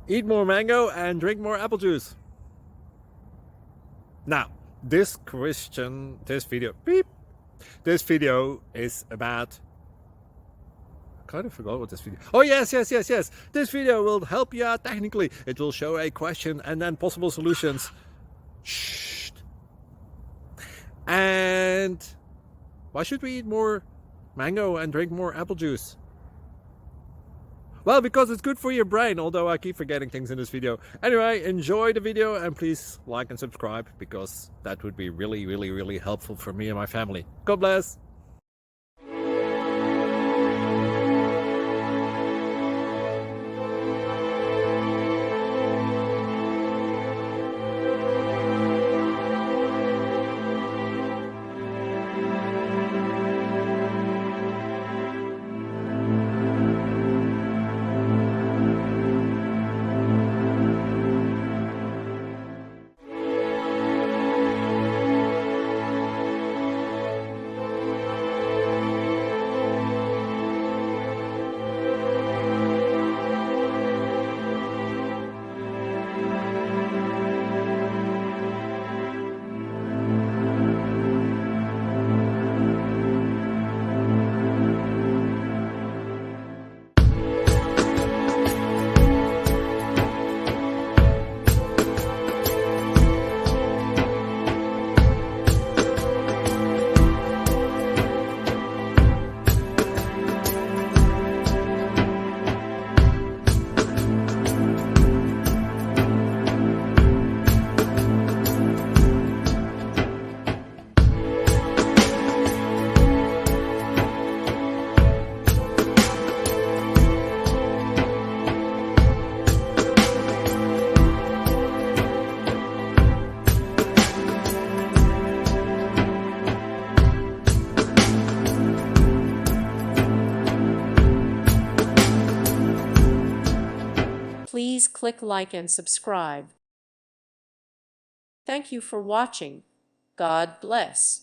Eat more mango and drink more apple juice. Now, this video is about, I kind of forgot what this video. Oh, yes. This video will help you out technically. It will show a question and then possible solutions. Shh. And why should we eat more mango and drink more apple juice? Well, because it's good for your brain, although I keep forgetting things in this video. Anyway, enjoy the video and please like and subscribe, because that would be really helpful for me and my family. God bless! Please click like and subscribe. Thank you for watching. God bless.